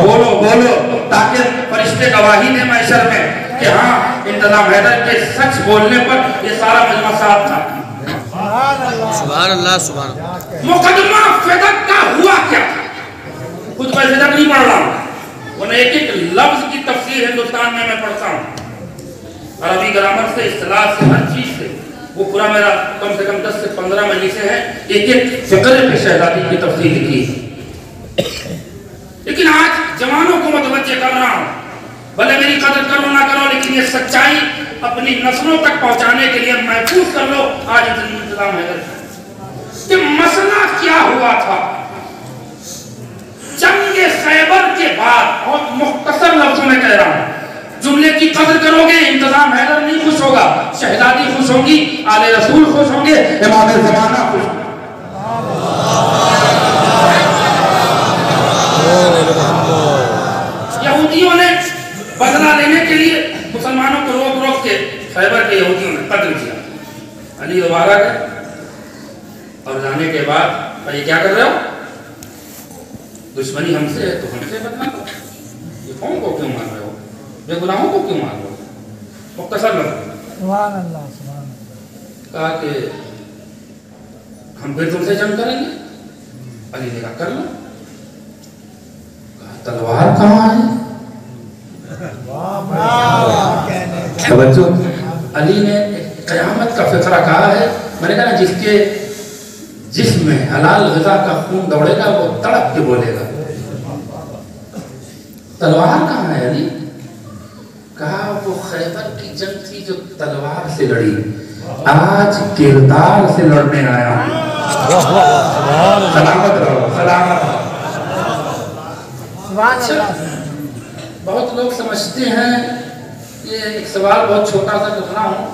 بولو بولو تاکہ فرشتے گواہی دیں محشر میں کہ ہاں انتظام حیدر کے سچ بولنے پر یہ سارا مجمع صاحب تھا. سبحان اللہ سبحان اللہ. مقدمہ فدق کا ہوا کیا تھا؟ خود میں فدق نہیں پڑھ رہا ہوں، وہ ایک ایک لفظ کی تفسیر ہندوستان میں پڑھتا ہوں، عربی گرامر سے، اصطلاح سے، ہر چیز سے. وہ پورا میرا کم سے کم 10 سے 15 مجلسیں ہیں، ایک ایک فقرے پہ شہزادی کی تفسیر لکھی. لیکن آج جوانوں کو متوجہ کر رہا ہوں، بھلے میری قدر کرو نہ کرو، لیکن یہ سچائی اپنی نسلوں تک پہنچانے کے لیے محفوظ کر لو. آج انتظام حیدر کہ مسئلہ کیا ہوا تھا جنگ خیبر کے بعد. اور مختصر لفظوں میں کہہ رہا ہوں، جملے کی قدر کرو گے انتظام حیدر نہیں خوش ہوگا، شہزادی خوش ہوں گی، آل رسول خوش ہوں گے، امام زمانہ خوش ہوں گے. یہودیوں نے بدلہ لینے کے لیے مسلمانوں کو روک روک کے خیبر کے یہودیوں نے قتل کیا. علی دوبارہ گئے اور جانے کے بعد یہ کیا کر رہے ہو؟ دشمنی ہم سے ہے تو ہم سے بدلا کرو. یہ قوم کو کیوں مار رہے ہو؟ بے گناہوں کو کیوں مار رہے ہو؟ مختصر لفظ سبحان اللہ سبحان اللہ. کہا کہ ہم پھر تم سے جنگ کریں گے. علی نے کہا کر لو. کہا تلوار کہاں ہے؟ توجہ. علی نے قیامت کا فکرہ کہا ہے. میں نے کہا نا جس کے جسم میں حلال غذا کا خون دوڑے گا وہ تڑپ کے بولے گا. تلوار کہاں ہے علی؟ کہا وہ خیبر کی جنگ تھی جو تلوار سے لڑی، آج کردار سے لڑنے آیا ہوں. سلامت رہو سلامت رہو. بہت لوگ سمجھتے ہیں، یہ ایک سوال بہت چھوٹا سا کر رہا ہوں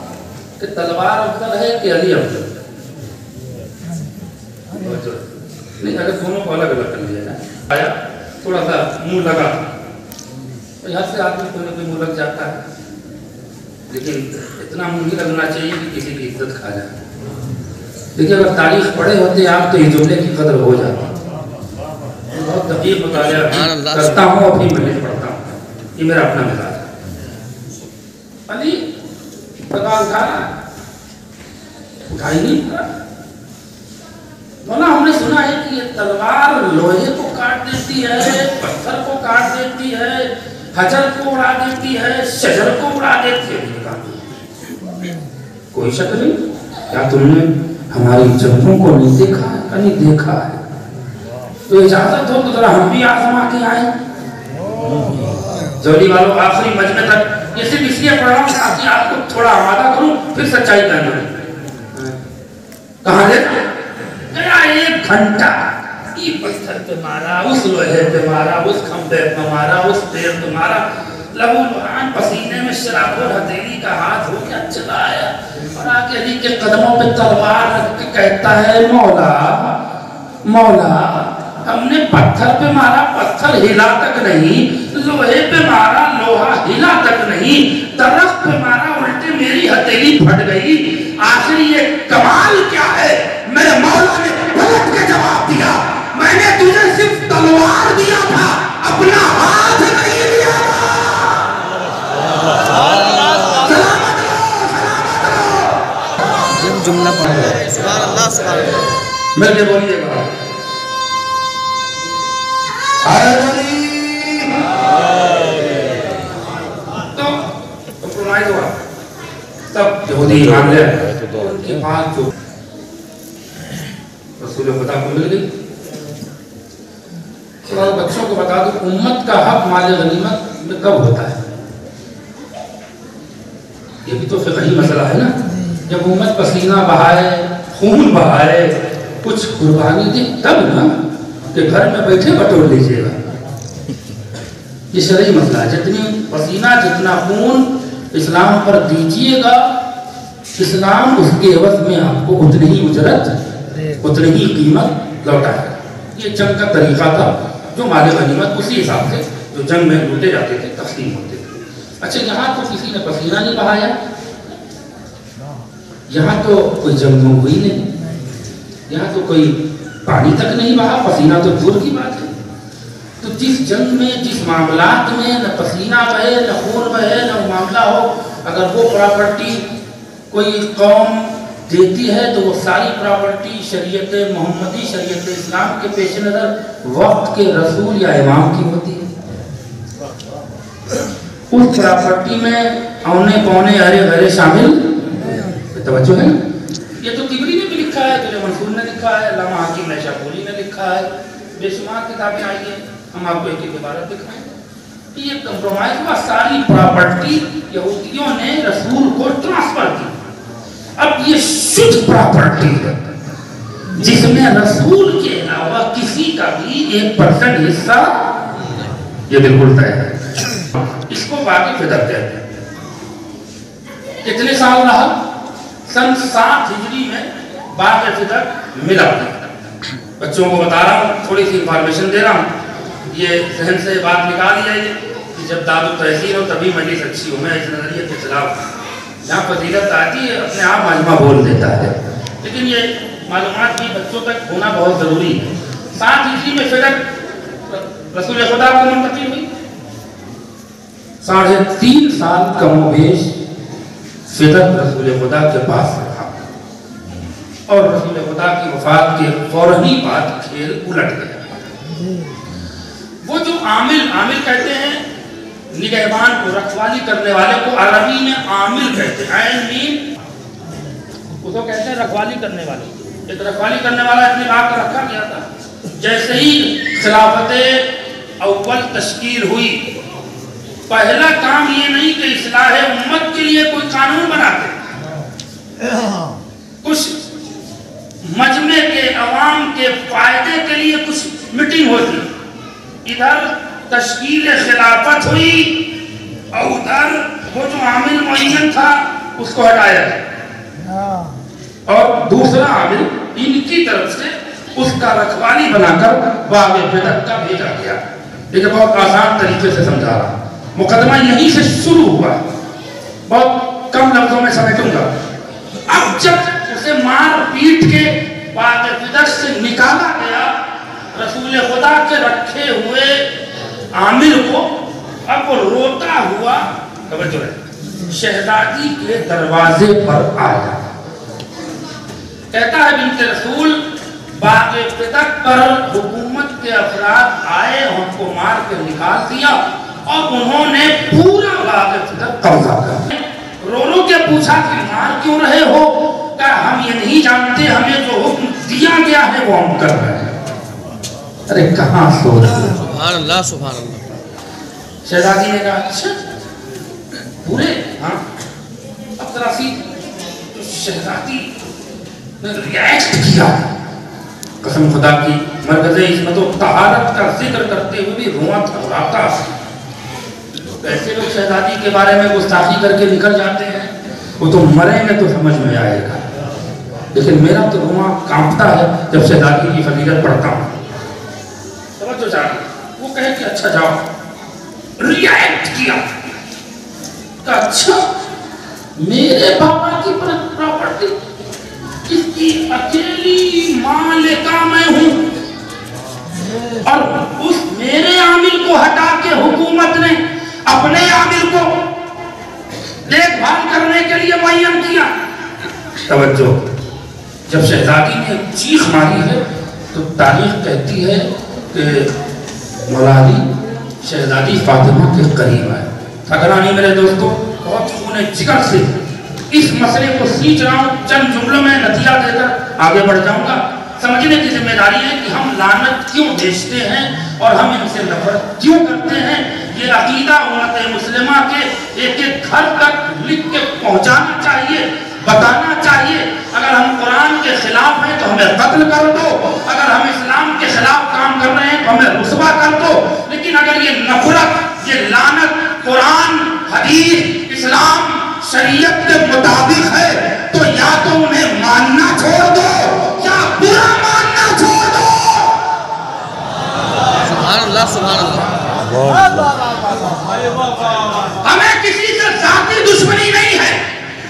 کہ تلوار افضل ہے کہ علی افضل؟ نہیں، اگر دونوں کو الگ الگ کر لیا جائے. آیا تھوڑا سا منہ لگا، یہاں سے آدمی کوئی نہ کوئی منہ لگ جاتا ہے، لیکن اتنا منہ نہیں لگنا چاہیے کہ کسی کی عزت کھا جائے. دیکھیے اگر تاریخ پڑھے ہوتے آپ تو یہ جملے کی قدر ہو جاتی. بہت دقیق مطالعہ کرتا ہوں اور پھر میں پڑھتا ہوں، یہ میرا اپنا مزاج ہے. علی پتا اٹھائی نہیں پڑا. مولا ہم نے سنا ہے کہ یہ تلوار لوہے کو کاٹ دیتی ہے، پتھر کو کاٹ دیتی ہے، حجر کو اڑا دیتی ہے، شجر کو اڑا دیتی ہے. کوئی شک نہیں. کیا تم نے ہماری جنگوں کو نہیں دیکھا ہے؟ نہیں دیکھا ہے. تو اجازت ہو تو ذرا ہم بھی آزما کے آئیں. جولی والوں آخری مجمع تک یہ صرف اس لیے پڑھ رہا ہوں تاکہ آپ کو تھوڑا آمادہ کروں، پھر سچائی کہنا ہے. کہاں لے گیا؟ 1 گھنٹہ یہ پتھر پہ مارا، اس لوہے پہ مارا، اس کھمبے پہ مارا، اس پیر پہ مارا، لہو لہان پسینے میں شراب اور ہتھیلی کا ہاتھ ہو کے چلا آیا اور آگے علی کے قدموں پہ تلوار رکھ کے کہتا ہے مولا مولا ہم نے پتھر پہ مارا، پتھر ہلا تک نہیں، لوہے پہ مارا، لوہا ہلا تک نہیں، درخت پہ مارا، الٹے میری ہتھیلی پھٹ گئی. آخر یہ کمال کیا ہے؟ میرے مولا نے پلٹ کے جواب دیا، میں نے تجھے صرف تلوار دیا تھا، اپنا ہاتھ نہیں دیا تھا. سلامت رہو سلامت رہو. جملہ پڑھو. سبحان اللہ سبحان اللہ. مل کے بولیے گا. تو کمپرومائز ہوا. تب یہودی ایمان لے ان کی بات جو رسول خدا کو مل گئی. چلو بچوں کو بتا دو امت کا حق مال غنیمت میں کب ہوتا ہے. یہ بھی تو فقہی مسئلہ ہے نا. جب امت پسینہ بہائے، خون بہائے، کچھ قربانی دے تب نا کہ گھر میں بیٹھے بٹور لیجئے گا. یہ شرعی مسئلہ ہے. جتنی پسینہ جتنا خون اسلام پر دیجئے گا، اسلام اس کے عوض میں آپ کو اتنی ہی اجرت، اتنی ہی قیمت لوٹائے گا. یہ جنگ کا طریقہ تھا جو مال غنیمت اسی حساب سے جو جنگ میں لوٹے جاتے تھے تقسیم ہوتے تھے. اچھا یہاں تو کسی نے پسینہ نہیں بہایا، یہاں تو کوئی جنگ ہوئی نہیں، یہاں تو کوئی پانی تک نہیں بہا، پسینہ تو دور کی بات ہے. تو جس جنگ میں، جس معاملات میں نہ پسینہ بہے، نہ خون بہے، نہ وہ معاملہ ہو، اگر وہ پراپرٹی کوئی قوم دیتی ہے تو وہ ساری پراپرٹی شریعت محمدی، شریعت اسلام کے پیش نظر وقت کے رسول یا امام کی ہوتی ہے۔ اس پراپرٹی میں اونے پونے ہرے بھرے شامل توجہ ہے نا۔ یہ تو تبری نے بھی لکھا ہے، تو منصور نے لکھا ہے، علامہ حکیم نیشاپوری نے لکھا ہے، بے شمار کتابیں آئی ہیں، ہم آپ کو ایک ایک عبارت دکھائیں۔ یہ کمپرومائز ہوا، ساری پراپرٹی یہودیوں نے رسول کو ٹرانسفر کی۔ اب یہ شدھ پراپرٹی ہے جس میں رسول کے علاوہ کسی کا بھی 1% حصہ، یہ بالکل طے ہے۔ اس کو باقی فدر کہتے ہیں۔ کتنے سال رہا؟ سن 7 ہجری میں باغ فدر ملا۔ بچوں کو بتا رہا ہوں، تھوڑی سی انفارمیشن دے رہا ہوں، یہ ذہن سے بات نکال جائیے کہ جب داد و تحصیل ہو تبھی مجلس اچھی ہو۔ میں اس نظریے کے خلاف جہاں فضیلت آتی ہے اپنے آپ مجمع بول دیتا ہے، لیکن یہ معلومات بھی بچوں تک ہونا بہت ضروری ہے۔ 7 ہجری میں فدر رسول خدا کو منتقل ہوئی۔ 3.5 سال کم و بیش فدر رسول خدا کے پاس رہا، اور رسول خدا کی وفات کے فوراً ہی بعد کھیل الٹ گیا۔ وہ جو عامل کہتے ہیں نگہبان کو، رکھوالی کرنے والے کو عربی میں عامل کہتے ہیں، عین میم اس کو کہتے ہیں رکھوالی کرنے والے۔ ایک رکھوالی کرنے والا اپنے آپ کا رکھا گیا تھا۔ جیسے ہی خلافت اول تشکیل ہوئی، پہلا کام یہ نہیں کہ اصلاح امت کے لیے کوئی قانون بناتے، کچھ مجمع کے عوام کے فائدے کے لیے کچھ میٹنگ ہوتی، ادھر تشکیل خلافت ہوئی اور ادھر وہ جو عامل معین تھا اس کو ہٹایا گیا، اور دوسرا عامل ان کی طرف سے اس کا رکھوالی بنا کر باغ فدر کا بھیجا گیا۔ لیکن بہت آسان طریقے سے سمجھا رہا، مقدمہ یہیں سے شروع ہوا، بہت کم لفظوں میں سمجھوں گا۔ اب جب اسے مار پیٹ کے باغ فدر سے نکالا گیا رسول خدا کے رکھے ہوئے عامل کو، اب وہ روتا ہوا توجہ ہے شہزادی کے دروازے پر آیا، کہتا ہے بنت رسول باغ فدر پر حکومت کے افراد آئے، ہم کو مار کے نکال دیا اور انہوں نے پورا باغ فدر قبضہ کر۔ رو رو کے پوچھا کہ مار کیوں رہے ہو؟ کہا ہم یہ نہیں جانتے، ہمیں جو حکم دیا گیا ہے وہ ہم کر رہے ہیں۔ ارے کہاں سوچ، سبحان اللہ سبحان اللہ۔ شہزادی نے کہا اچھا پورے، ہاں اب ذرا سی شہزادی نے ریاکٹ کیا، قسم خدا کی مرکز عصمت و طہارت کا ذکر کرتے ہوئے بھی رواں تھراتا۔ ایسے لوگ شہزادی کے بارے میں گستاخی کر کے نکل جاتے ہیں، وہ تو مریں گے تو سمجھ میں آئے گا، لیکن میرا تو رواں کانپتا ہے جب شہزادی کی فضیلت پڑھتا ہوں۔ توجہ چاہیے، وہ کہے کہ اچھا جاؤ، ریاکٹ کیا کہ اچھا میرے بابا کی پراپرٹی اس کی اکیلی مالکہ میں ہوں، اور اس میرے عامل کو ہٹا کے حکومت نے اپنے عامل کو دیکھ بھال کرنے کے لیے معین کیا۔ توجہ، جب شہزادی نے چیخ ماری ہے تو تاریخ کہتی ہے کہ مولا علی شہزادی فاطمہ کے قریب آئے۔ اگر آنی میرے دوستو بہت خون جگر سے اس مسئلے کو سیچ رہا ہوں، چند جملوں میں نتیجہ دے کر آگے بڑھ جاؤں گا۔ سمجھنے کی ذمہ داری ہے کہ ہم لعنت کیوں بھیجتے ہیں اور ہم ان سے نفرت کیوں کرتے ہیں۔ یہ عقیدہ امت مسلمہ کے ایک ایک گھر تک لکھ کے پہنچانا چاہیے، بتانا چاہیے۔ اگر ہم قرآن کے خلاف ہیں تو ہمیں قتل کر دو، اگر ہم اسلام کے خلاف کام کر رہے ہیں تو ہمیں رسوا کر دو، لیکن اگر یہ نفرت، یہ لعنت قرآن، حدیث، اسلام، شریعت کے مطابق ہے تو یا تو انہیں ماننا چھوڑ دو یا برا ماننا چھوڑ دو۔ سبحان اللہ سبحان اللہ۔ ہمیں کسی سے ذاتی دشمنی نہیں ہے،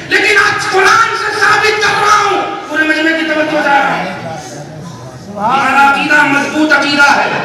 لیکن آج قرآن سے ثابت کر رہا ہوں، پورے مجمع کی توجہ جا رہا ہوں، ہمارا عقیدہ مضبوط عقیدہ ہے،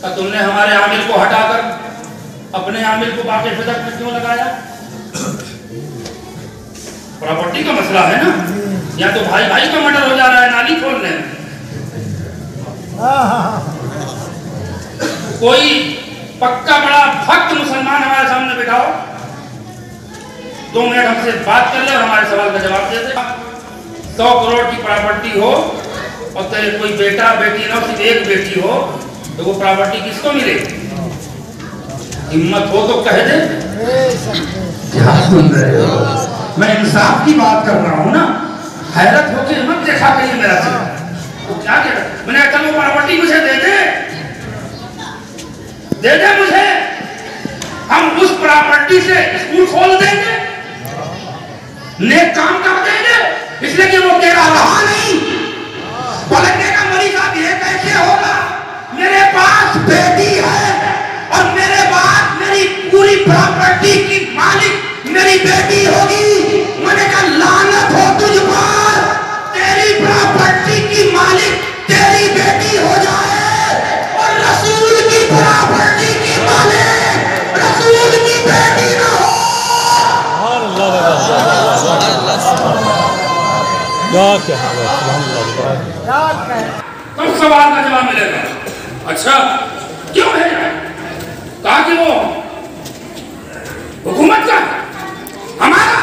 کہ تم نے ہمارے عامل کو ہٹا کر اپنے عامل کو باقی فدق میں کیوں لگایا؟ پراپرٹی کا مسئلہ ہے نا، یا تو بھائی بھائی کا مرڈر ہو جا رہا ہے نالی کھولنے میں. کوئی پکا بڑا بھکت مسلمان ہمارے سامنے بٹھاؤ، 2 منٹ ہم سے بات کر لے اور ہمارے سوال کا جواب دے دے. 100 کروڑ کی پراپرٹی ہو اور تیرے کوئی بیٹا بیٹی نہ صرف ایک بیٹی ہو تو وہ پراپرٹی کس کو ملے؟ ہمت ہو تو کہہ دے. کیا سن رہے ہو؟ میں انصاف کی بات کر رہا ہوں نا. حیرت ہو کے مت دیکھا کہیں میرا چیز وہ کیا کہہ رہا ہے؟ میں نے کہا وہ پراپرٹی مجھے دے دے مجھے، ہم اس پراپرٹی سے اسکول کھول دیں گے، نیک کام کر دیں گے. اس لیے کہ وہ تیرا رہا نہیں. پلٹنے کا مریض یہ کیسے ہوگا؟ میرے پاس بیٹی ہے اور میرے بعد میری پوری پراپرٹی کی مالک میری بیٹی ہوگی. میں نے کہا لعنت ہو تجھ پر، تیری پراپرٹی کی مالک تیری بیٹی ہو جائے اور رسول کی پراپرٹی کی مالک رسول کی بیٹی نہ ہو. تب سوال کا جواب ملے گا. اچھا کیوں ہے؟ کہا کہ وہ حکومت کا ہمارا.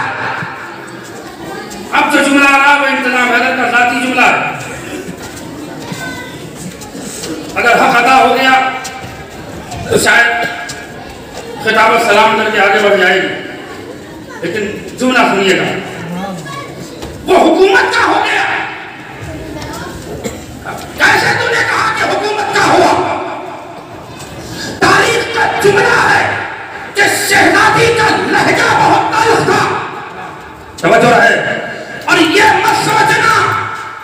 اب جو جملہ آ رہا وہ انتظام حیدر کا ذاتی جملہ ہے. اگر حق ادا ہو گیا تو شاید خطاب السلام کر کے آگے بڑھ جائے گی، لیکن جملہ سنیے گا. وہ حکومت کا ہو گیا. کیسے تم نے کہا کہ حکومت کا ہوا؟ تاریخ کا جملہ ہے کہ شہزادی کا لہجہ بہت تلخ تھا. توجہ ہے. اور یہ مت سوچنا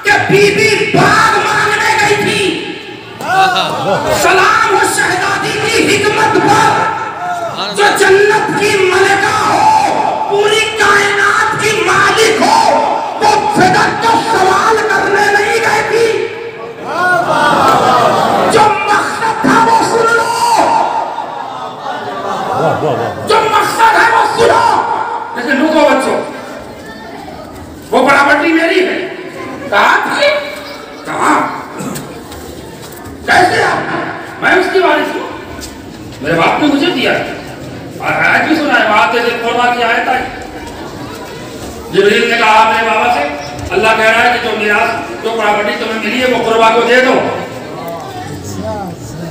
کہ بی بی باغ مانگنے گئی تھی. سلام ہو شہزادی کی حکمت پر جو جنت کی ملکہ ہو، پوری کائنات کی مالک ہو. وہ فدق کو سوال کرنے نہیں گئی تھی. جو مقصد تھا وہ سن لو، جو مقصد ہے وہ سنو. لیکن رکو بچوں، وہ پراپرٹی میری ہے. کہاں تھی؟ کہاں؟ کیسے آپ؟ میں اس کی وارث ہوں. میرے باپ نے مجھے دیا اور آیت بھی سنا ہے. وہاں سے قربا کی آیت آئی. جبریل نے کہا میرے بابا سے اللہ کہہ رہا ہے کہ جو میراث جو پراپرٹی تمہیں ملی ہے وہ قربا کو دے دو.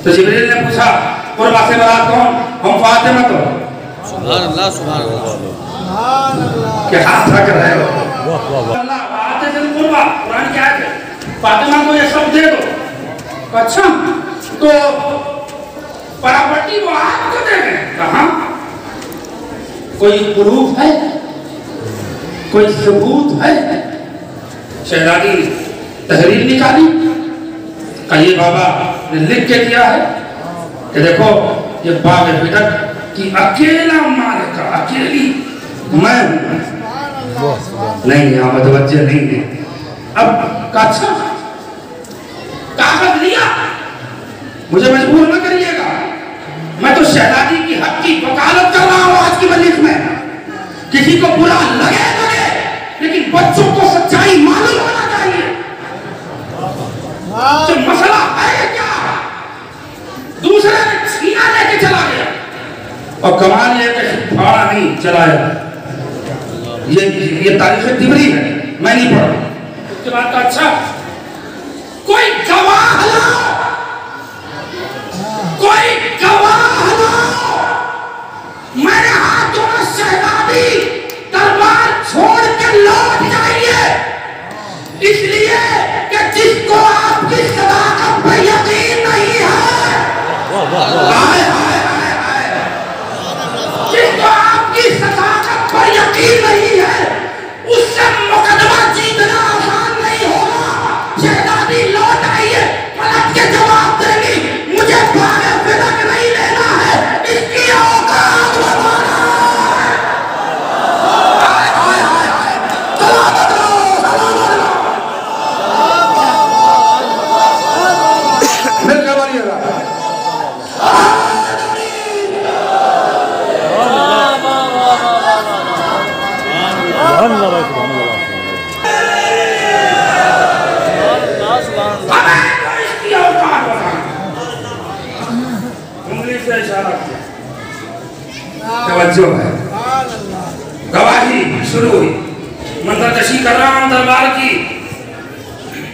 تو جبریل نے پوچھا قربا سے مراد کون؟ ہم فاطمہ تو. سبحان اللہ سبحان اللہ. کہ ہاتھ رکھ رہے ہو اللہ بات ہے قربا. قرآن کیا ہے؟ فاطمہ کو یہ سب دے دو. اچھا تو پراپرٹی وہ آپ کو دے گئے. کہاں؟ کوئی پروف ہے؟ کوئی ثبوت ہے؟ شہزادی نے تحریر نکالی کہ یہ بابا نے لکھ کے دیا ہے کہ دیکھو یہ باغ فدق کی اکیلا مالکہ اکیلی میں ہوں. نہیں یہاں متوجہ نہیں ہے. اب اچھا کاغذ لیا، مجھے مجبور نہ کریے گا. میں تو شہزادی کی حق کی وکالت کر رہا ہوں آج کی مجلس میں. کسی کو برا لگے لیکن بچوں کو سچائی معلوم ہونا چاہیے. جو مسئلہ ہے کیا؟ دوسرے نے چھینا لے کے چلا گیا اور کمال یہ کہ پھاڑا نہیں چلایا. یہ تاریخ تبری ہے، میں نہیں پڑھ رہا. اس کے بعد کہا اچھا کوئی گواہ لاؤ، کوئی گواہ لاؤ. میرے ہاتھوں میں شہزادی دربار چھوڑ کے لوٹ جائیے، اس لیے کہ جس کو آپ کی صداقت پر یقین نہیں ہے، جس کو آپ کی صداقت پر یقین نہیں ہے اس سے مقدمہ جیتنا آسان نہیں ہوگا. شہزادی لوٹ آئیے، پلٹ کے جواب دے گی مجھے باغ فدق نہیں لینا توجہ ہے گواہی شروع ہوئی منظر کشی کر رہا ہوں دربار کی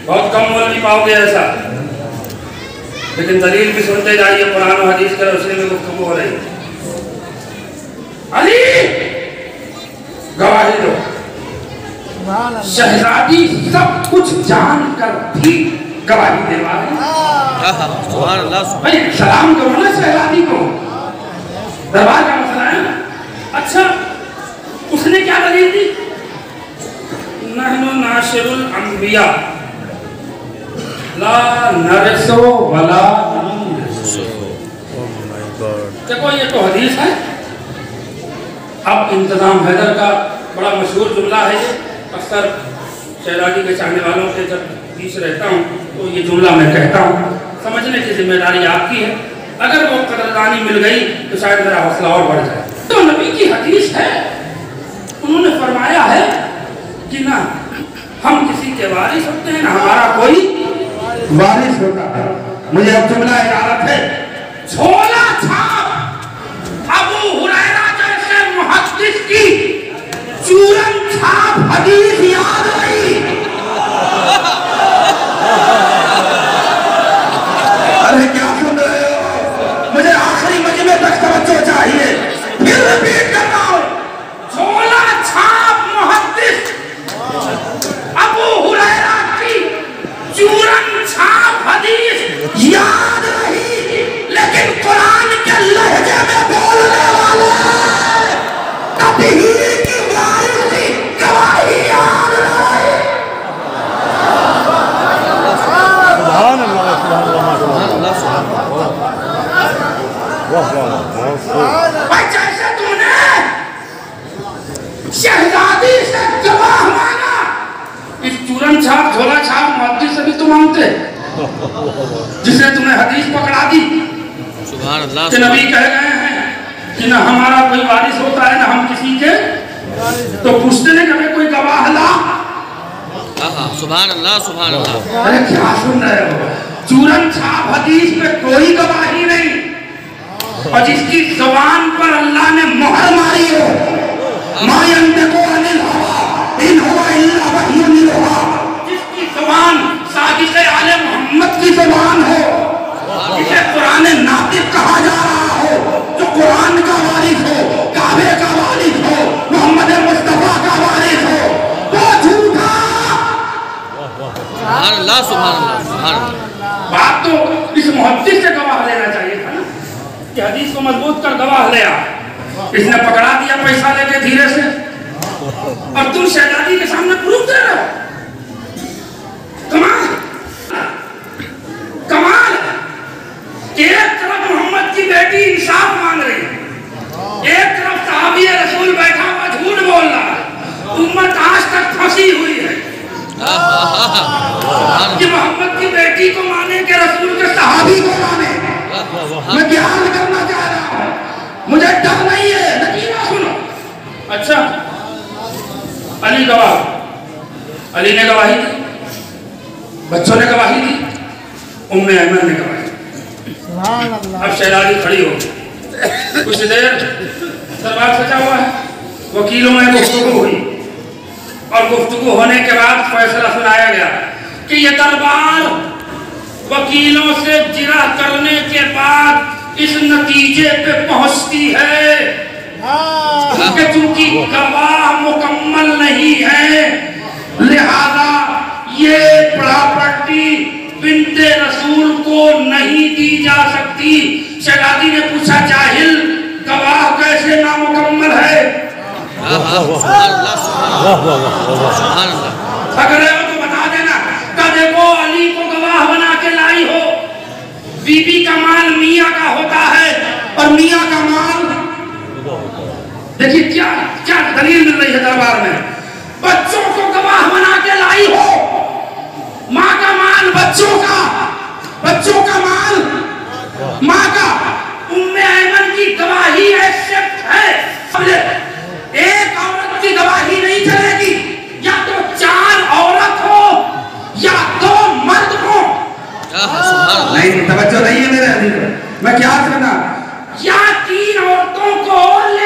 بہت کم مولوی پاؤ گے ایسا لیکن دلیل بھی سنتے جائیے قرآن و حدیث کے روشنی میں گفتگو ہو رہی علی گواہی دو شہزادی سب کچھ جان کر بھی گواہی دے رہی سبحان اللہ بھائی سلام کرو نا شہزادی کو دربار کا مسئلہ ہے اچھا اس نے کیا دلیل دی نحن ناشر الانبیاء لا نرسو ولا دیکھو یہ تو حدیث ہے اب انتظام حیدر کا بڑا مشہور جملہ ہے یہ اکثر شہزادی کے چاہنے والوں کے جب بیچ رہتا ہوں تو یہ جملہ میں کہتا ہوں سمجھنے کی ذمہ داری آپ کی ہے اگر وہ قدردانی مل گئی تو شاید میرا حوصلہ اور بڑھ جائے تو نبی کی حدیث ہے انہوں نے فرمایا ہے کہ نہ ہم کسی کے وارث ہوتے ہیں نہ ہمارا کوئی وارث ہوتا ہے مجھے اب جملہ عبارت ہے جھولا چھاپ ابو ہریرہ جیسے محدث کی چورن چھاپ حدیث یاد رہی ارے کیا سن رہے ہو مجھے آخری مجمع تک توجہ چاہیے پھر ریپیٹ کر رہا ہوں جھولا چھاپ محدث ابو ہریرہ کی چورن چھاپ حدیث یاد رہی لیکن قرآن کے لہجے میں بولنے والے کبھی کی وارثی گواہی یاد رہی سبحان اللہ سبحان اللہ بھائی جیسے تم نے شہزادی سے گواہ مانا اس چورن چھاپ جھولا چھاپ محدث سے بھی تو مانگتے جس نے تمہیں حدیث پکڑا دی سبحان اللہ کہ نبی کہہ گئے ہیں کہ نہ ہمارا کوئی وارث ہوتا ہے نہ ہم کسی کے تو پوچھتے ہیں کہ ہمیں کوئی گواہ لا سبحان اللہ سبحان اللہ ارے کیا سن رہے ہو چورن چھاپ حدیث پہ کوئی گواہی نہیں اور جس کی زبان پر اللہ نے مہر ماری ہو ما ينطق عن الهوى ان هو الا وحی یوحی جس کی زبان صادق آل محمد کی زبان ہو جسے قرآن ناطق کہا جا رہا ہو جو قرآن کا وارث ہو کعبے کا وارث ہو محمد مصطفیٰ کا وارث ہو وہ جھوٹا سبحان اللہ سبحان اللہ سبحان اللہ بات تو اس محدث سے گواہ لینا چاہیے تھا نا کہ حدیث کو مضبوط کر گواہ لیا اس نے پکڑا دیا پیسہ لے کے دھیرے سے اور تم شہزادی کے سامنے پروف دے رہے ہو کمال کمال ایک طرف محمد کی بیٹی انصاف مانگ رہی ایک طرف صحابی رسول بیٹھا ہوا جھوٹ بول رہا امت آج تک پھنسی ہوئی ہے کہ محمد کی بیٹی کو مانے کہ رسول کے صحابی کو مانے میں کیا حل کرنا چاہ رہا ہوں مجھے ڈر نہیں ہے نتیجہ سنو اچھا علی گواہ علی نے گواہی دی بچوں نے گواہی دی ام ایمن نے گواہی دی اب شہزادی کھڑی ہو کچھ دیر دربار سجا ہوا ہے وکیلوں میں گفتگو ہوئی اور گفتگو ہونے کے بعد فیصلہ سنایا گیا کہ یہ دربار وکیلوں سے جرح کرنے کے بعد اس نتیجے پہ پہنچتی ہے کہ چونکہ گواہ مکمل نہیں ہے لہذا یہ پراپرٹی بنت رسول کو نہیں دی جا سکتی شہزادی نے پوچھا جاہل گواہ کیسے نامکمل ہے سبحان اللہ سبحان اللہ اگر ہے تو بتا دینا کہ دیکھو علی کو گواہ بنا کے لائی ہو بی بی کا مال میاں کا ہوتا ہے اور میاں کا مال دیکھیے کیا دلیل مل رہی ہے دربار میں بچوں کو گواہ بنا کے لائی ہو ماں کا مال بچوں کا مال ماں کا ام ایمن کی گواہی ایکسپٹ ہے ایک عورت کی گواہی نہیں چلے گی یا تو 4 عورت ہو یا 2 مرد ہو نہیں توجہ نہیں ہے میرے حدیث میں کیا کرنا یا 3 عورتوں کو اور لے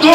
2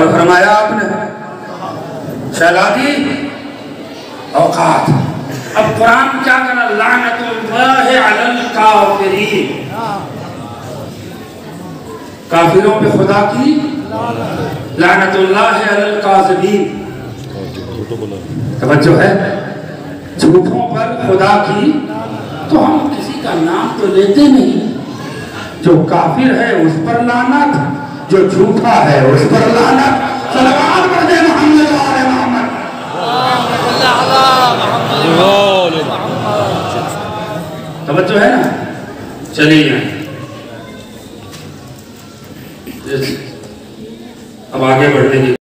اور فرمایا آپ نے شہلادی اوقات. اب قرآن کیا کہنا؟ لعنت اللہ علی الکافرین. کافروں پہ خدا کی لعنت اللہ علی الکاذبین. توجہ ہے؟ جھوٹوں پر خدا کی. تو ہم کسی کا نام تو لیتے نہیں. جو کافر ہے اس پر لعنت، جو جھوٹا ہے اس پر لعنت. صلوات پڑھ دے محمد و آل محمد. توجہ ہے نا؟ چلیے اب آگے بڑھنے کی